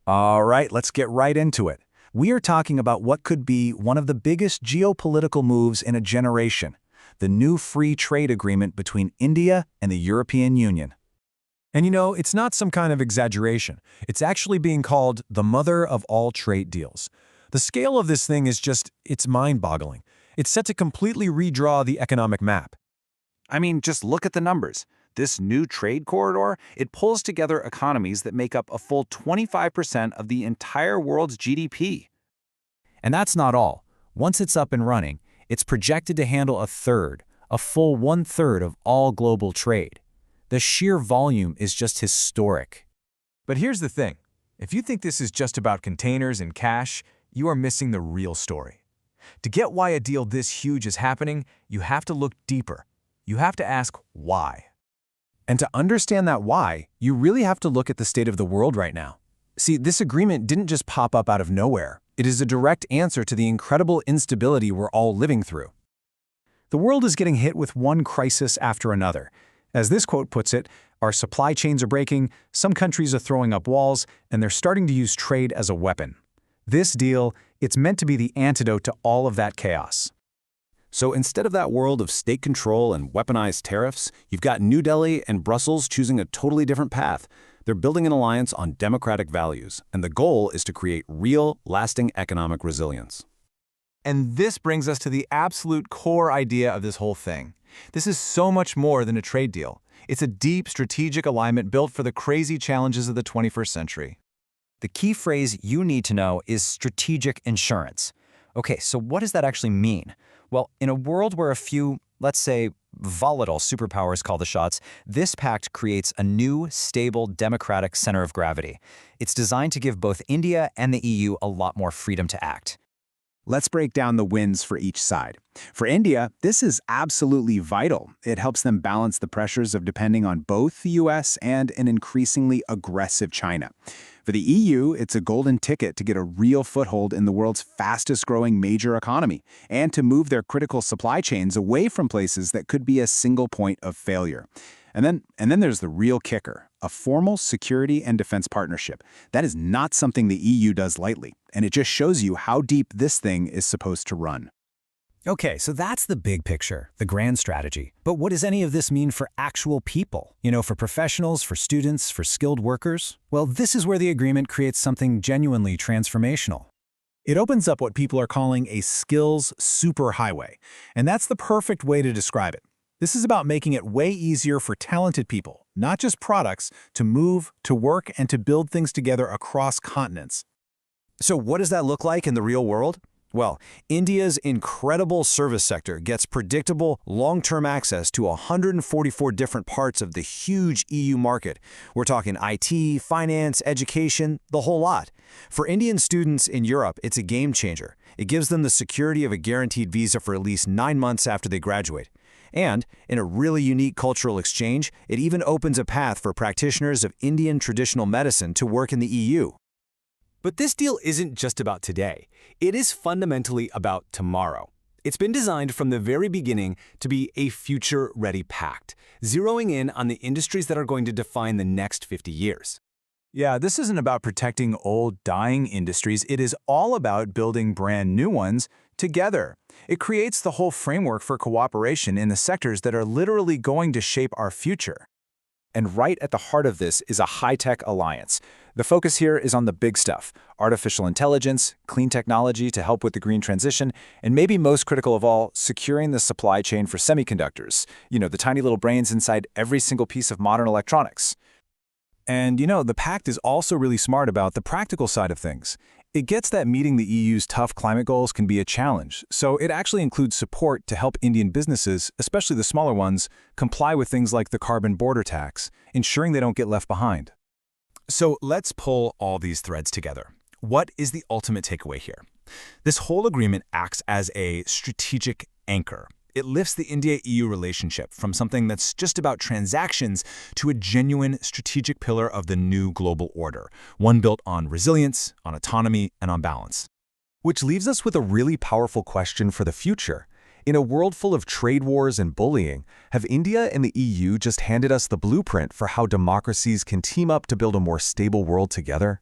All right, let's get right into it. We are talking about what could be one of the biggest geopolitical moves in a generation, the new free trade agreement between India and the European Union. And it's not some kind of exaggeration. It's actually being called the mother of all trade deals. The scale of this thing it's mind-boggling. It's set to completely redraw the economic map. I mean, just look at the numbers. This new trade corridor, it pulls together economies that make up a full 25% of the entire world's GDP. And that's not all. Once it's up and running, it's projected to handle a full one-third of all global trade. The sheer volume is just historic. But here's the thing. If you think this is just about containers and cash, you are missing the real story. To get why a deal this huge is happening, you have to look deeper. You have to ask why. And to understand that why, you really have to look at the state of the world right now. See, this agreement didn't just pop up out of nowhere. It is a direct answer to the incredible instability we're all living through. The world is getting hit with one crisis after another. As this quote puts it, our supply chains are breaking, some countries are throwing up walls, and they're starting to use trade as a weapon. This deal, it's meant to be the antidote to all of that chaos. So instead of that world of state control and weaponized tariffs, you've got New Delhi and Brussels choosing a totally different path. They're building an alliance on democratic values, and the goal is to create real, lasting economic resilience. And this brings us to the absolute core idea of this whole thing. This is so much more than a trade deal. It's a deep strategic alignment built for the crazy challenges of the 21st century. The key phrase you need to know is strategic insurance. Okay, so what does that actually mean? Well, in a world where a few, let's say, volatile superpowers call the shots, this pact creates a new, stable, democratic center of gravity. It's designed to give both India and the EU a lot more freedom to act. Let's break down the wins for each side. For India, this is absolutely vital. It helps them balance the pressures of depending on both the US and an increasingly aggressive China. For the EU, it's a golden ticket to get a real foothold in the world's fastest-growing major economy and to move their critical supply chains away from places that could be a single point of failure. And then there's the real kicker, a formal security and defense partnership. That is not something the EU does lightly, and it just shows you how deep this thing is supposed to run. Okay, so that's the big picture, the grand strategy. But what does any of this mean for actual people? For professionals, for students, for skilled workers? Well, this is where the agreement creates something genuinely transformational. It opens up what people are calling a skills superhighway, and that's the perfect way to describe it. This is about making it way easier for talented people, not just products, to move, to work, and to build things together across continents. So what does that look like in the real world? Well, India's incredible service sector gets predictable, long-term access to 144 different parts of the huge EU market. We're talking IT, finance, education, the whole lot. For Indian students in Europe, it's a game changer. It gives them the security of a guaranteed visa for at least 9 months after they graduate. And, in a really unique cultural exchange, it even opens a path for practitioners of Indian traditional medicine to work in the EU. But this deal isn't just about today. It is fundamentally about tomorrow. It's been designed from the very beginning to be a future-ready pact, zeroing in on the industries that are going to define the next 50 years. Yeah, this isn't about protecting old, dying industries. It is all about building brand new ones together. It creates the whole framework for cooperation in the sectors that are literally going to shape our future. And right at the heart of this is a high-tech alliance. The focus here is on the big stuff: artificial intelligence, clean technology to help with the green transition, and maybe most critical of all, securing the supply chain for semiconductors. The tiny little brains inside every single piece of modern electronics. And the pact is also really smart about the practical side of things. It gets that meeting the EU's tough climate goals can be a challenge, so it actually includes support to help Indian businesses, especially the smaller ones, comply with things like the carbon border tax, ensuring they don't get left behind. So let's pull all these threads together. What is the ultimate takeaway here? This whole agreement acts as a strategic anchor. It lifts the India-EU relationship from something that's just about transactions to a genuine strategic pillar of the new global order, one built on resilience, on autonomy, and on balance. Which leaves us with a really powerful question for the future. In a world full of trade wars and bullying, have India and the EU just handed us the blueprint for how democracies can team up to build a more stable world together?